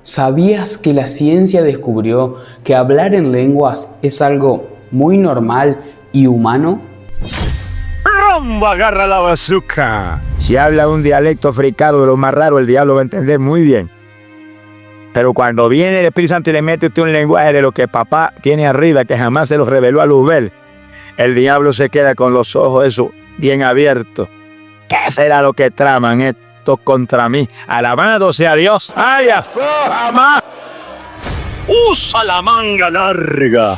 ¿Sabías que la ciencia descubrió que hablar en lenguas es algo muy normal y humano? ¡Rumba, agarra la bazooka! Si habla un dialecto africano de lo más raro, el diablo va a entender muy bien. Pero cuando viene el Espíritu Santo y le mete usted un lenguaje de lo que papá tiene arriba, que jamás se lo reveló a Luzbel, el diablo se queda con los ojos esos bien abiertos. ¿Qué será lo que traman estos contra mí? Alabado sea Dios. ¡Ay, jamás! ¡Usa la manga larga!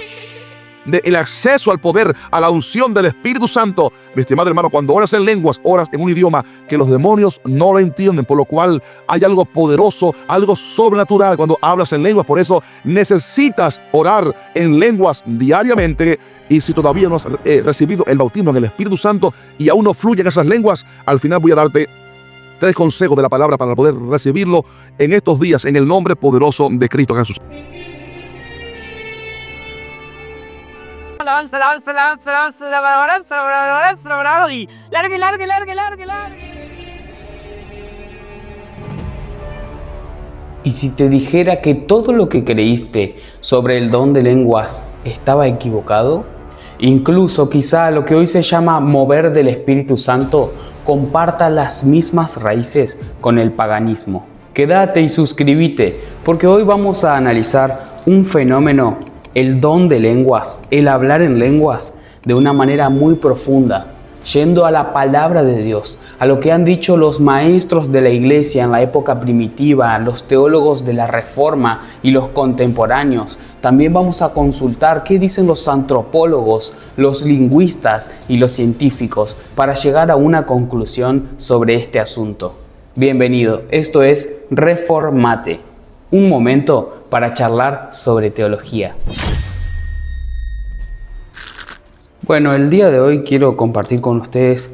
El acceso al poder, a la unción del Espíritu Santo. Mi estimado hermano, cuando oras en lenguas, oras en un idioma que los demonios no lo entienden, por lo cual hay algo poderoso, algo sobrenatural cuando hablas en lenguas. Por eso necesitas orar en lenguas diariamente. Y si todavía no has recibido el bautismo en el Espíritu Santo y aún no fluyen esas lenguas, al final voy a darte 3 consejos de la palabra para poder recibirlo en estos días, en el nombre poderoso de Cristo Jesús. Alabanza, alabanza, alabanza, alabanza, alabanza, alabanza, alabanza, y largue, largue, largue, largue, largue. ¿Y si te dijera que todo lo que creíste sobre el don de lenguas estaba equivocado? Incluso quizá lo que hoy se llama mover del Espíritu Santo comparta las mismas raíces con el paganismo. Quédate y suscríbete, porque hoy vamos a analizar un fenómeno, el don de lenguas, el hablar en lenguas, de una manera muy profunda, yendo a la palabra de Dios, a lo que han dicho los maestros de la iglesia en la época primitiva, los teólogos de la Reforma y los contemporáneos. También vamos a consultar qué dicen los antropólogos, los lingüistas y los científicos para llegar a una conclusión sobre este asunto. Bienvenido, esto es Reformate, un momento para charlar sobre teología. Bueno, el día de hoy quiero compartir con ustedes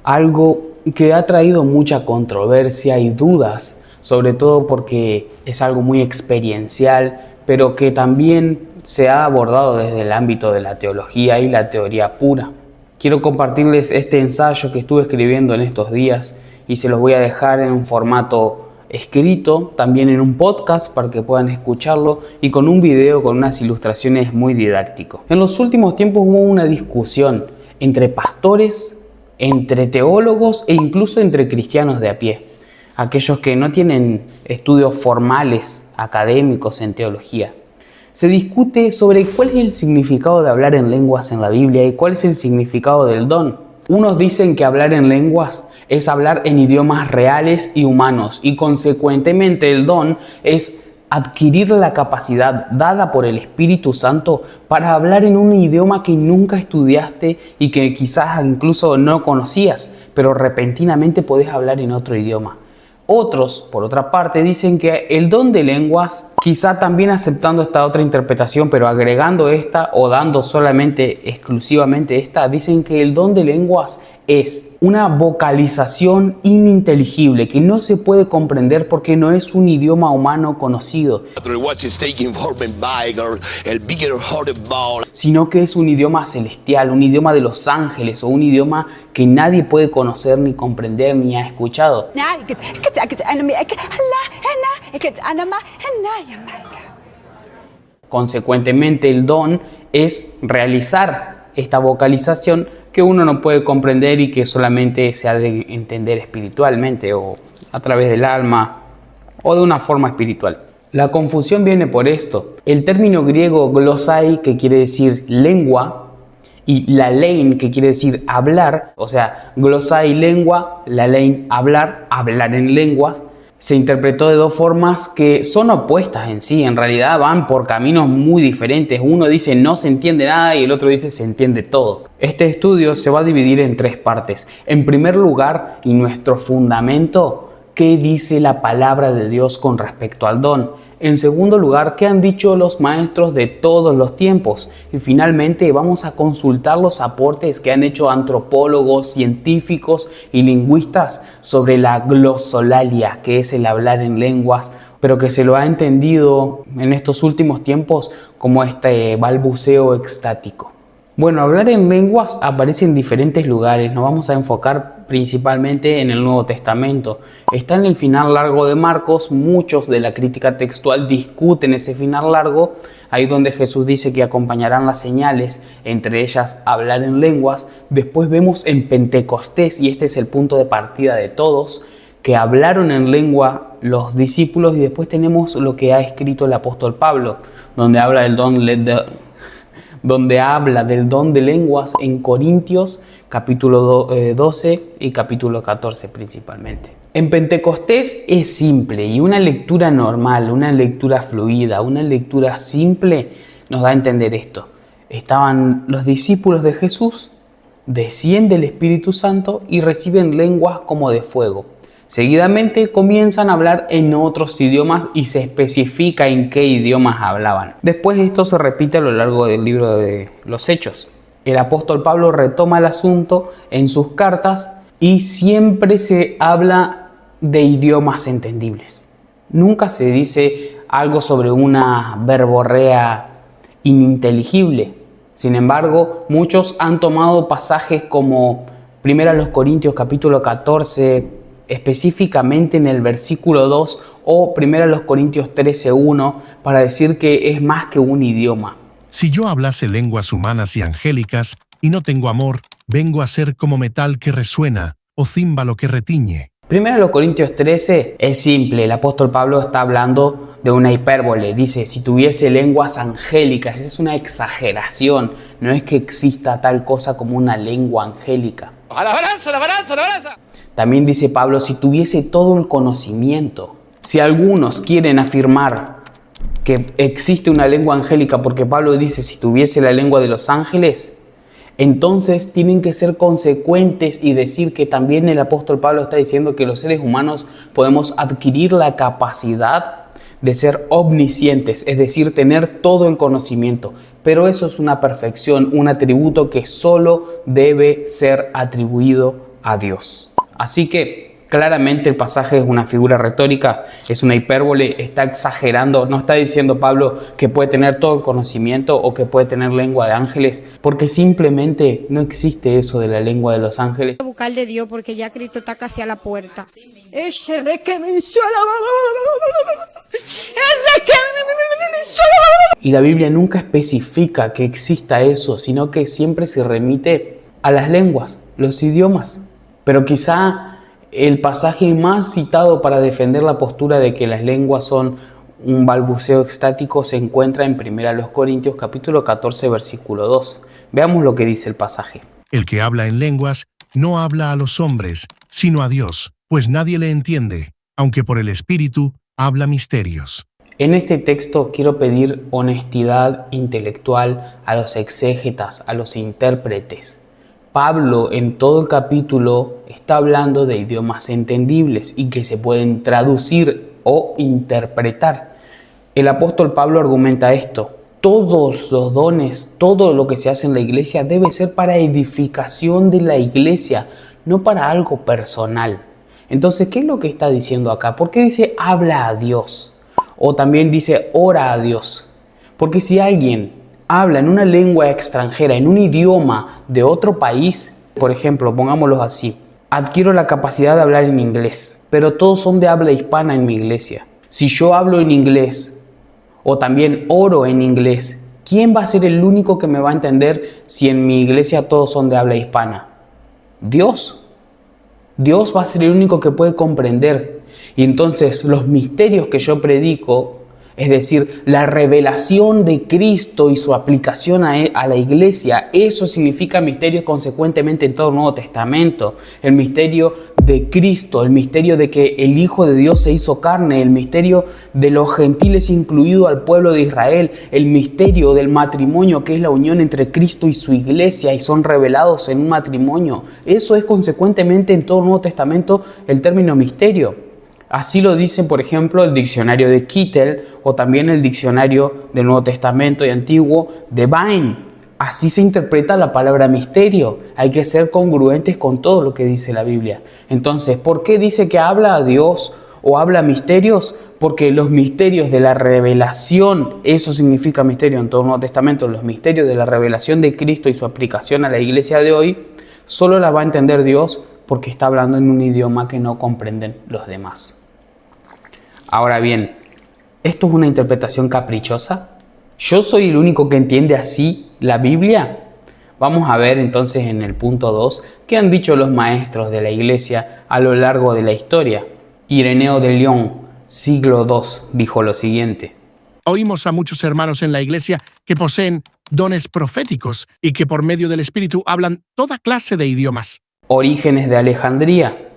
algo que ha traído mucha controversia y dudas, sobre todo porque es algo muy experiencial, pero que también se ha abordado desde el ámbito de la teología y la teoría pura. Quiero compartirles este ensayo que estuve escribiendo en estos días y se los voy a dejar en un formato escrito, también en un podcast para que puedan escucharlo y con un video con unas ilustraciones muy didáctico. En los últimos tiempos hubo una discusión entre pastores, entre teólogos e incluso entre cristianos de a pie, aquellos que no tienen estudios formales académicos en teología. Se discute sobre cuál es el significado de hablar en lenguas en la Biblia y cuál es el significado del don. Unos dicen que hablar en lenguas es hablar en idiomas reales y humanos y consecuentemente el don es adquirir la capacidad dada por el Espíritu Santo para hablar en un idioma que nunca estudiaste y que quizás incluso no conocías, pero repentinamente podés hablar en otro idioma. Otros, por otra parte, dicen que el don de lenguas, quizá también aceptando esta otra interpretación, pero agregando esta o dando solamente, exclusivamente esta, dicen que el don de lenguas es una vocalización ininteligible que no se puede comprender porque no es un idioma humano conocido, sino que es un idioma celestial, un idioma de los ángeles o un idioma que nadie puede conocer ni comprender ni ha escuchado. Consecuentemente, el don es realizar esta vocalización que uno no puede comprender y que solamente se ha de entender espiritualmente o a través del alma o de una forma espiritual. La confusión viene por esto. El término griego glosai, que quiere decir lengua, y lalein, que quiere decir hablar, o sea, glosai lengua, lalein hablar, hablar en lenguas, se interpretó de dos formas que son opuestas en sí, en realidad van por caminos muy diferentes. Uno dice no se entiende nada y el otro dice se entiende todo. Este estudio se va a dividir en 3 partes. En primer lugar, y nuestro fundamento, ¿qué dice la palabra de Dios con respecto al don? En segundo lugar, ¿qué han dicho los maestros de todos los tiempos? Y finalmente vamos a consultar los aportes que han hecho antropólogos, científicos y lingüistas sobre la glosolalia, que es el hablar en lenguas, pero que se lo ha entendido en estos últimos tiempos como este balbuceo extático. Bueno, hablar en lenguas aparece en diferentes lugares. Nos vamos a enfocar principalmente en el Nuevo Testamento. Está en el final largo de Marcos. Muchos de la crítica textual discuten ese final largo. Ahí donde Jesús dice que acompañarán las señales, entre ellas hablar en lenguas. Después vemos en Pentecostés, y este es el punto de partida de todos, que hablaron en lengua los discípulos. Y después tenemos lo que ha escrito el apóstol Pablo, donde habla del don de lenguas en Corintios, capítulo 12 y capítulo 14 principalmente. En Pentecostés es simple, y una lectura normal, una lectura fluida, una lectura simple nos da a entender esto. Estaban los discípulos de Jesús, desciende el Espíritu Santo y reciben lenguas como de fuego. Seguidamente comienzan a hablar en otros idiomas y se especifica en qué idiomas hablaban. Después esto se repite a lo largo del libro de los Hechos. El apóstol Pablo retoma el asunto en sus cartas y siempre se habla de idiomas entendibles. Nunca se dice algo sobre una verborrea ininteligible. Sin embargo, muchos han tomado pasajes como 1 Corintios capítulo 14, específicamente en el versículo 2, o 1 Corintios 13:1, para decir que es más que un idioma. Si yo hablase lenguas humanas y angélicas, y no tengo amor, vengo a ser como metal que resuena, o címbalo que retiñe. 1 Corintios 13 es simple. El apóstol Pablo está hablando de una hipérbole. Dice, si tuviese lenguas angélicas. Esa es una exageración. No es que exista tal cosa como una lengua angélica. ¡A la balanza, la balanza, la balanza! También dice Pablo, si tuviese todo el conocimiento. Si algunos quieren afirmar que existe una lengua angélica, porque Pablo dice, si tuviese la lengua de los ángeles, entonces tienen que ser consecuentes y decir que también el apóstol Pablo está diciendo que los seres humanos podemos adquirir la capacidad de ser omniscientes, es decir, tener todo el conocimiento. Pero eso es una perfección, un atributo que solo debe ser atribuido a Dios. Así que claramente el pasaje es una figura retórica, es una hipérbole, está exagerando. No está diciendo Pablo que puede tener todo el conocimiento o que puede tener lengua de ángeles, porque simplemente no existe eso de la lengua de los ángeles. Buscar de Dios porque ya Cristo está casi a la puerta. Y la Biblia nunca especifica que exista eso, sino que siempre se remite a las lenguas, los idiomas. Pero quizá el pasaje más citado para defender la postura de que las lenguas son un balbuceo extático se encuentra en 1 Corintios capítulo 14 versículo 2. Veamos lo que dice el pasaje. El que habla en lenguas no habla a los hombres, sino a Dios, pues nadie le entiende, aunque por el Espíritu habla misterios. En este texto quiero pedir honestidad intelectual a los exégetas, a los intérpretes. Pablo en todo el capítulo está hablando de idiomas entendibles y que se pueden traducir o interpretar. El apóstol Pablo argumenta esto. Todos los dones, todo lo que se hace en la iglesia debe ser para edificación de la iglesia, no para algo personal. Entonces, ¿qué es lo que está diciendo acá? ¿Por qué dice habla a Dios? O también dice ora a Dios. Porque si alguien habla en una lengua extranjera, en un idioma de otro país, por ejemplo, pongámoslo así, adquiero la capacidad de hablar en inglés, pero todos son de habla hispana en mi iglesia. Si yo hablo en inglés o también oro en inglés, ¿quién va a ser el único que me va a entender si en mi iglesia todos son de habla hispana? Dios. Dios va a ser el único que puede comprender. Y entonces los misterios que yo predico, es decir, la revelación de Cristo y su aplicación a la iglesia, eso significa misterios consecuentemente en todo el Nuevo Testamento. El misterio de Cristo, el misterio de que el Hijo de Dios se hizo carne, el misterio de los gentiles incluido al pueblo de Israel, el misterio del matrimonio que es la unión entre Cristo y su iglesia y son revelados en un matrimonio. Eso es consecuentemente en todo el Nuevo Testamento el término misterio. Así lo dicen, por ejemplo, el diccionario de Kittel o también el diccionario del Nuevo Testamento y Antiguo de Vine. Así se interpreta la palabra misterio. Hay que ser congruentes con todo lo que dice la Biblia. Entonces, ¿por qué dice que habla a Dios o habla misterios? porque los misterios de la revelación, eso significa misterio en todo el Nuevo Testamento, los misterios de la revelación de Cristo y su aplicación a la iglesia de hoy, solo la va a entender Dios porque está hablando en un idioma que no comprenden los demás. Ahora bien, ¿esto es una interpretación caprichosa? ¿Yo soy el único que entiende así la Biblia? Vamos a ver entonces en el punto 2 qué han dicho los maestros de la iglesia a lo largo de la historia. Ireneo de León, siglo II, dijo lo siguiente. Oímos a muchos hermanos en la iglesia que poseen dones proféticos y que por medio del Espíritu hablan toda clase de idiomas. Orígenes de Alejandría,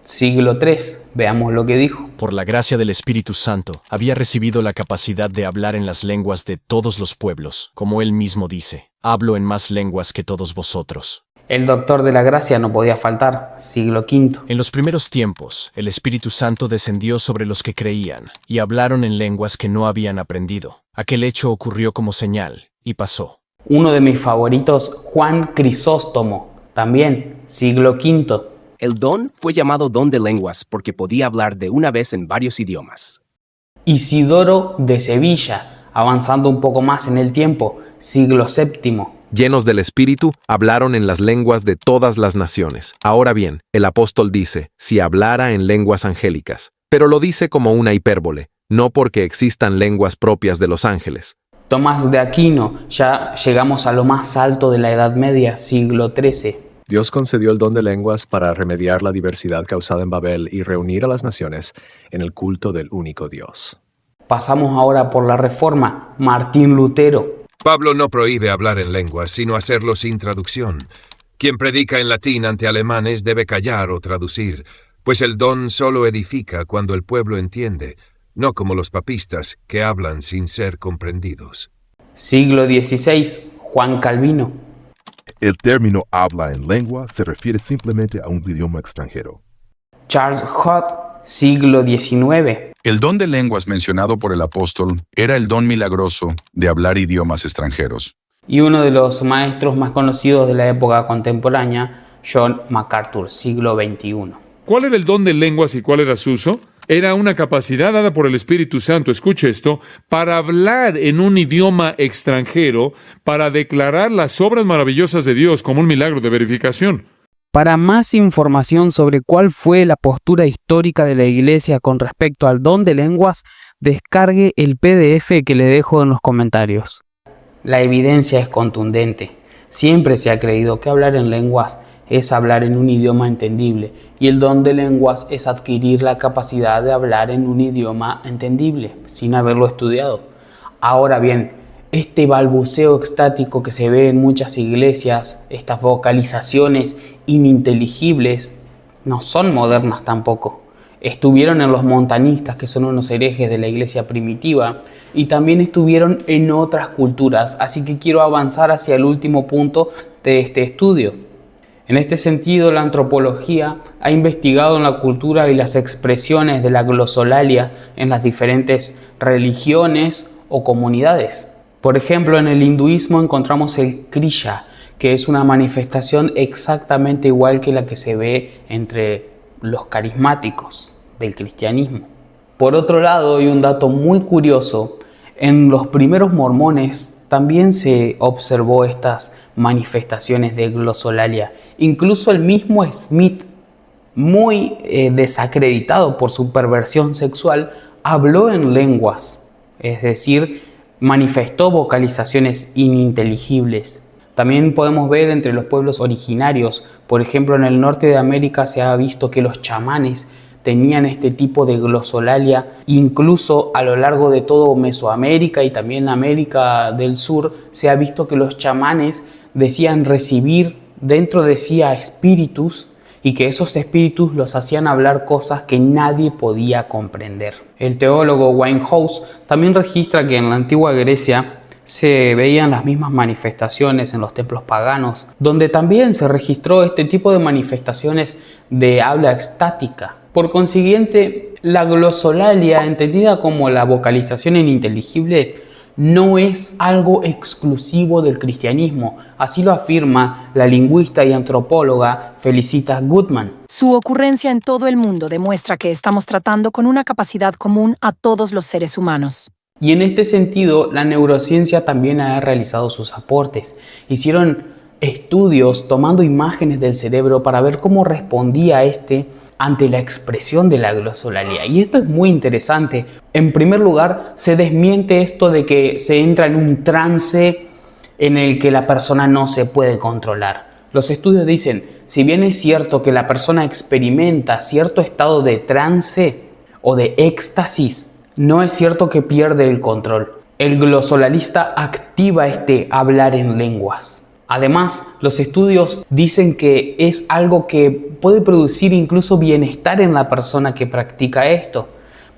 siglo III, veamos lo que dijo. Por la gracia del Espíritu Santo, había recibido la capacidad de hablar en las lenguas de todos los pueblos, como él mismo dice, hablo en más lenguas que todos vosotros. El doctor de la gracia no podía faltar, siglo V. En los primeros tiempos, el Espíritu Santo descendió sobre los que creían, y hablaron en lenguas que no habían aprendido. Aquel hecho ocurrió como señal, y pasó. Uno de mis favoritos, Juan Crisóstomo, también, siglo V. El don fue llamado don de lenguas porque podía hablar de una vez en varios idiomas. Isidoro de Sevilla, avanzando un poco más en el tiempo, siglo VII. Llenos del Espíritu, hablaron en las lenguas de todas las naciones. Ahora bien, el apóstol dice, si hablara en lenguas angélicas, pero lo dice como una hipérbole, no porque existan lenguas propias de los ángeles. Tomás de Aquino, ya llegamos a lo más alto de la Edad Media, siglo XIII. Dios concedió el don de lenguas para remediar la diversidad causada en Babel y reunir a las naciones en el culto del único Dios. Pasamos ahora por la Reforma, Martín Lutero. Pablo no prohíbe hablar en lenguas, sino hacerlo sin traducción. Quien predica en latín ante alemanes debe callar o traducir, pues el don solo edifica cuando el pueblo entiende, no como los papistas que hablan sin ser comprendidos. Siglo XVI, Juan Calvino. El término habla en lengua se refiere simplemente a un idioma extranjero. Charles Hott, siglo XIX. El don de lenguas mencionado por el apóstol era el don milagroso de hablar idiomas extranjeros. Y uno de los maestros más conocidos de la época contemporánea, John MacArthur, siglo XXI. ¿Cuál era el don de lenguas y cuál era su uso? Era una capacidad dada por el Espíritu Santo, escuche esto, para hablar en un idioma extranjero, para declarar las obras maravillosas de Dios como un milagro de verificación. Para más información sobre cuál fue la postura histórica de la Iglesia con respecto al don de lenguas, descargue el PDF que le dejo en los comentarios. La evidencia es contundente. Siempre se ha creído que hablar en lenguas es hablar en un idioma entendible, y el don de lenguas es adquirir la capacidad de hablar en un idioma entendible, sin haberlo estudiado. Ahora bien, este balbuceo extático que se ve en muchas iglesias, estas vocalizaciones ininteligibles, no son modernas tampoco. Estuvieron en los montanistas, que son unos herejes de la iglesia primitiva, y también estuvieron en otras culturas, así que quiero avanzar hacia el último punto de este estudio. En este sentido, la antropología ha investigado en la cultura y las expresiones de la glosolalia en las diferentes religiones o comunidades. Por ejemplo, en el hinduismo encontramos el kriya, que es una manifestación exactamente igual que la que se ve entre los carismáticos del cristianismo. Por otro lado, hay un dato muy curioso. En los primeros mormones también se observó estas manifestaciones de glosolalia. Incluso el mismo Smith, muy desacreditado por su perversión sexual, habló en lenguas, es decir, manifestó vocalizaciones ininteligibles. También podemos ver entre los pueblos originarios, por ejemplo en el norte de América se ha visto que los chamanes tenían este tipo de glosolalia, incluso a lo largo de todo Mesoamérica y también América del Sur se ha visto que los chamanes decían recibir dentro de sí a espíritus y que esos espíritus los hacían hablar cosas que nadie podía comprender. El teólogo Winehouse también registra que en la antigua Grecia se veían las mismas manifestaciones en los templos paganos, donde también se registró este tipo de manifestaciones de habla extática. Por consiguiente, la glosolalia, entendida como la vocalización ininteligible, no es algo exclusivo del cristianismo. Así lo afirma la lingüista y antropóloga Felicitas Goodman. Su ocurrencia en todo el mundo demuestra que estamos tratando con una capacidad común a todos los seres humanos. Y en este sentido, la neurociencia también ha realizado sus aportes. Hicieron estudios tomando imágenes del cerebro para ver cómo respondía ante la expresión de la glosolalia. Y esto es muy interesante. En primer lugar, se desmiente esto de que se entra en un trance en el que la persona no se puede controlar. Los estudios dicen, si bien es cierto que la persona experimenta cierto estado de trance o de éxtasis, no es cierto que pierde el control. El glosolalista activa hablar en lenguas. Además, los estudios dicen que es algo que puede producir incluso bienestar en la persona que practica esto.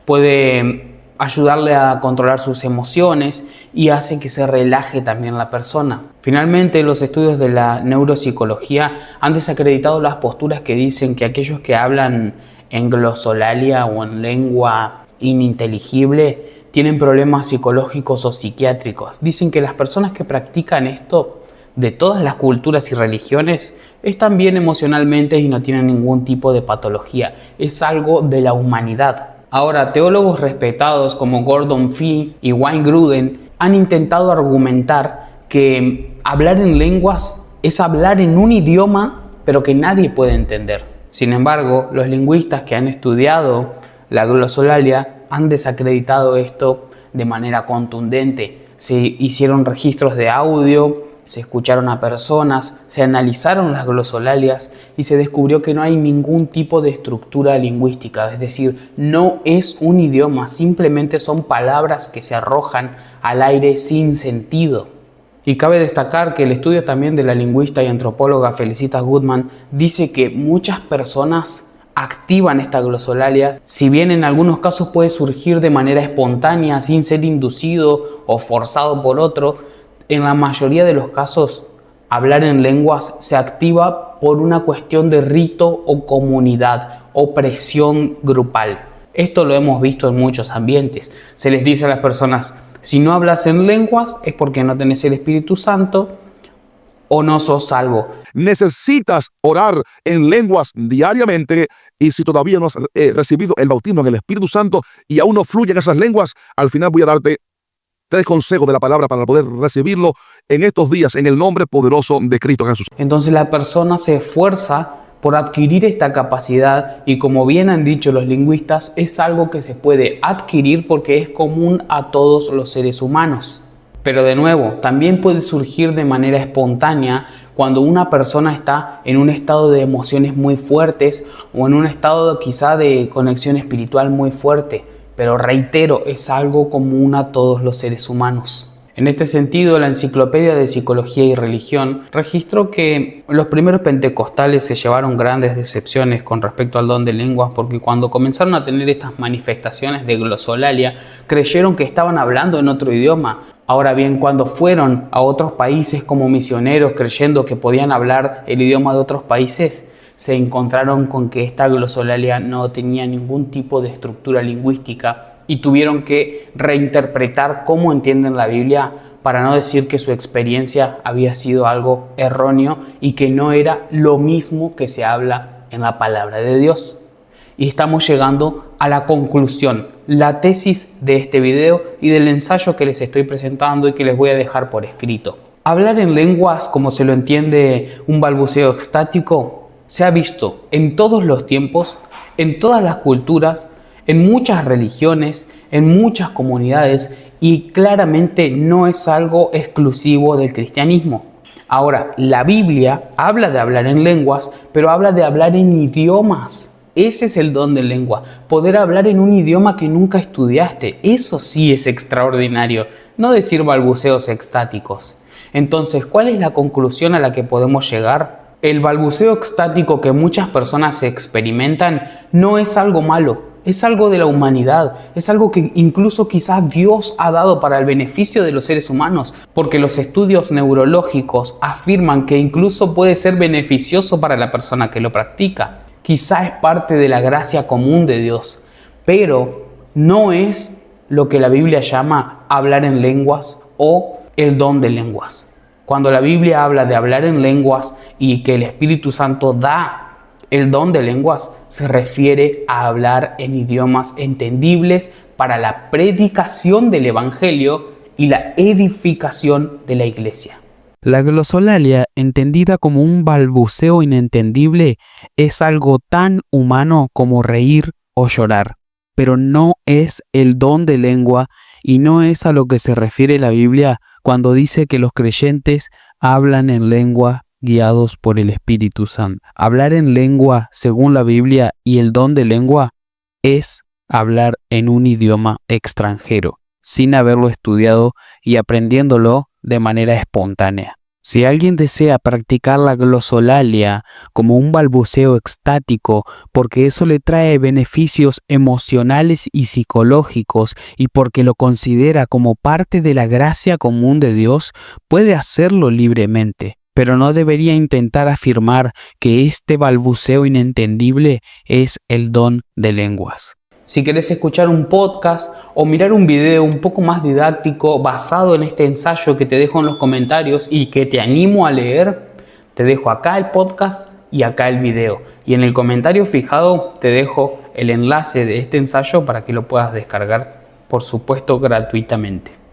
Puede ayudarle a controlar sus emociones y hace que se relaje también la persona. Finalmente, los estudios de la neuropsicología han desacreditado las posturas que dicen que aquellos que hablan en glosolalia o en lengua ininteligible tienen problemas psicológicos o psiquiátricos. Dicen que las personas que practican esto de todas las culturas y religiones están bien emocionalmente y no tienen ningún tipo de patología. Es algo de la humanidad. Ahora, teólogos respetados como Gordon Fee y Wayne Grudem han intentado argumentar que hablar en lenguas es hablar en un idioma pero que nadie puede entender. Sin embargo, los lingüistas que han estudiado la glosolalia han desacreditado esto de manera contundente. Se hicieron registros de audio, se escucharon a personas, se analizaron las glosolalias y se descubrió que no hay ningún tipo de estructura lingüística, es decir, no es un idioma, simplemente son palabras que se arrojan al aire sin sentido. Y cabe destacar que el estudio también de la lingüista y antropóloga Felicitas Goodman dice que muchas personas activan esta glosolalia, si bien en algunos casos puede surgir de manera espontánea, sin ser inducido o forzado por otro, en la mayoría de los casos, hablar en lenguas se activa por una cuestión de rito o comunidad o presión grupal. Esto lo hemos visto en muchos ambientes. Se les dice a las personas, si no hablas en lenguas es porque no tenés el Espíritu Santo o no sos salvo. Necesitas orar en lenguas diariamente y si todavía no has recibido el bautismo en el Espíritu Santo y aún no fluyen esas lenguas, al final voy a darte 3 consejos de la palabra para poder recibirlo en estos días en el nombre poderoso de Cristo Jesús. Entonces la persona se esfuerza por adquirir esta capacidad y como bien han dicho los lingüistas, es algo que se puede adquirir porque es común a todos los seres humanos. Pero de nuevo, también puede surgir de manera espontánea cuando una persona está en un estado de emociones muy fuertes o en un estado quizá de conexión espiritual muy fuerte. Pero reitero, es algo común a todos los seres humanos. En este sentido, la Enciclopedia de Psicología y Religión registró que los primeros pentecostales se llevaron grandes decepciones con respecto al don de lenguas porque cuando comenzaron a tener estas manifestaciones de glosolalia, creyeron que estaban hablando en otro idioma. Ahora bien, cuando fueron a otros países como misioneros creyendo que podían hablar el idioma de otros países, se encontraron con que esta glosolalia no tenía ningún tipo de estructura lingüística y tuvieron que reinterpretar cómo entienden la Biblia para no decir que su experiencia había sido algo erróneo y que no era lo mismo que se habla en la palabra de Dios. Y estamos llegando a la conclusión, la tesis de este video y del ensayo que les estoy presentando y que les voy a dejar por escrito. Hablar en lenguas, como se lo entiende un balbuceo extático, se ha visto en todos los tiempos, en todas las culturas, en muchas religiones, en muchas comunidades y claramente no es algo exclusivo del cristianismo. Ahora, la Biblia habla de hablar en lenguas, pero habla de hablar en idiomas. Ese es el don de lengua, poder hablar en un idioma que nunca estudiaste. Eso sí es extraordinario, no decir balbuceos extáticos. Entonces, ¿cuál es la conclusión a la que podemos llegar? El balbuceo extático que muchas personas experimentan no es algo malo, es algo de la humanidad, es algo que incluso quizás Dios ha dado para el beneficio de los seres humanos, porque los estudios neurológicos afirman que incluso puede ser beneficioso para la persona que lo practica. Quizá es parte de la gracia común de Dios, pero no es lo que la Biblia llama hablar en lenguas o el don de lenguas. Cuando la Biblia habla de hablar en lenguas y que el Espíritu Santo da el don de lenguas, se refiere a hablar en idiomas entendibles para la predicación del Evangelio y la edificación de la iglesia. La glosolalia, entendida como un balbuceo inentendible, es algo tan humano como reír o llorar, pero no es el don de lengua y no es a lo que se refiere la Biblia cuando dice que los creyentes hablan en lengua guiados por el Espíritu Santo. Hablar en lengua, según la Biblia, y el don de lengua es hablar en un idioma extranjero, sin haberlo estudiado y aprendiéndolo de manera espontánea. Si alguien desea practicar la glosolalia como un balbuceo extático, porque eso le trae beneficios emocionales y psicológicos y porque lo considera como parte de la gracia común de Dios, puede hacerlo libremente, pero no debería intentar afirmar que este balbuceo inentendible es el don de lenguas. Si querés escuchar un podcast o mirar un video un poco más didáctico basado en este ensayo que te dejo en los comentarios y que te animo a leer, te dejo acá el podcast y acá el video. Y en el comentario fijado te dejo el enlace de este ensayo para que lo puedas descargar, por supuesto, gratuitamente.